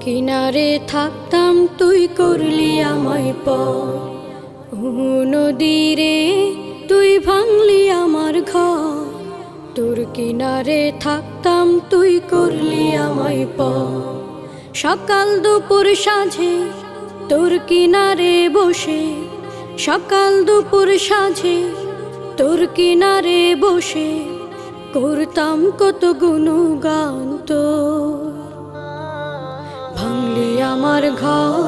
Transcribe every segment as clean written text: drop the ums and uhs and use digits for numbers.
কিনারে থাকতাম তুই করলি আমায় পর। নদীরে তুই ভাঙলি আমার ঘর। তোর কিনারে থাকতাম তুই করলি আমায় পর। সকাল দুপুর সাঁঝে তোর কিনারে বসে, সকাল দুপুর সাঁঝে তোর কিনারে বসে করতাম কত গুণগান তোর। ভাঙলি আমার ঘর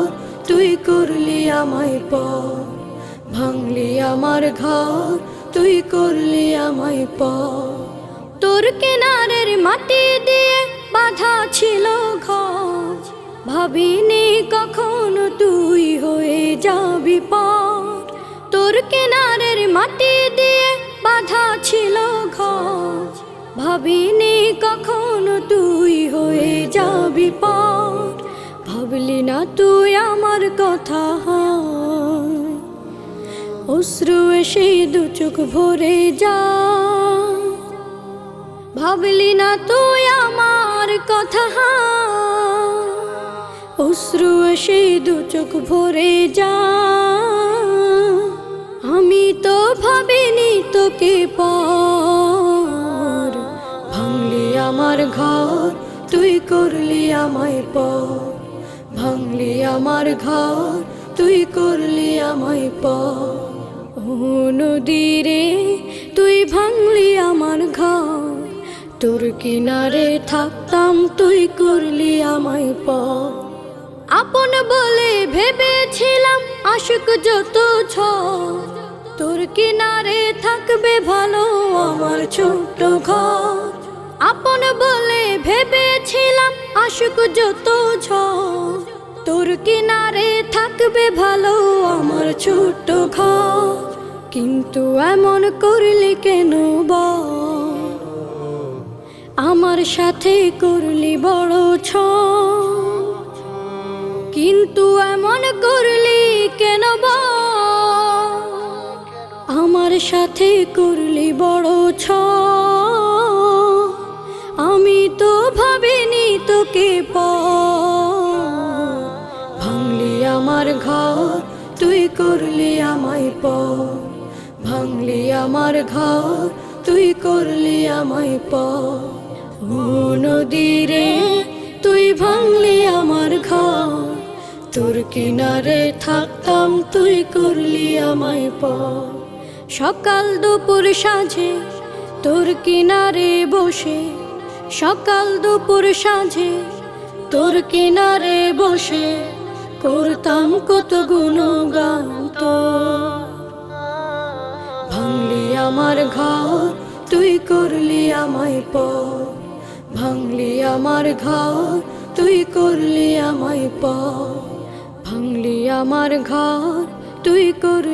তুই করলি আমায় পর। ভাঙলি আমার ঘর তুই করলি আমায় পর। তোর কিনারের মাটি দিয়ে বাঁধা ছিল ঘর। ভাবিনি কখনো তুই হয়ে যাবি পার। তোর কিনারের মাটি দিয়ে বাঁধা ছিল ঘর। ভাবিনি কখনো তুই হয়ে যাবি পার। ভাবলি না তুই আমার কথা, অশ্রু এসে দু চোখ ভরে যা। ভাবলি না তুই আমার কথা, অশ্রু এসে দু চোখ ভরে যা। আমি তো ভাবিনি তোকে পর। ভাঙলি আমার ঘর তুই করলি আমায় পর। ভাঙলি আমার ঘর তুই করলি আমায় পর। নদীরে তুই ভাঙলি আমার ঘর। তোর কিনারে থাকতাম তুই করলি আমায় পর। আপন বলে ভেবেছিলাম আশুক যত ঝড়। তোর কিনারে থাকবে ভালো আমার ছোট্ট ঘর। আপন বলে ভেবেছিলাম আশুক যত ঝড়। তোর কিনারে থাকবে ভালো আমার ছোট্ট ঘর। কিন্তু এমন করলি কেন বল? আমার সাথে করলি বড় ছল। কিন্তু এমন করলি কেন বল? আমার সাথে করলি বড় ছল। আমি তো ভাবিনি তোকে পর। ভাঙলি আমার ঘর তুই করলি আমায় পর। ভাঙলি আমার ঘর তুই করলি আমায় পর। নদীরে তুই ভাঙলি আমার ঘর। তোর কিনারে থাকতাম তুই করলি আমায় পর। সকাল দুপুর সাঁঝে তোর কিনারে বসে, সকাল দুপুর সাঁঝে তোর কিনারে বসে করতাম কত গুণগান তোর। ভাঙলি আমার ঘর তুই করলি আমায় পর। ভাঙলি আমার ঘর তুই করলি আমায় পর। ভাঙলি আমার ঘর তুই করলি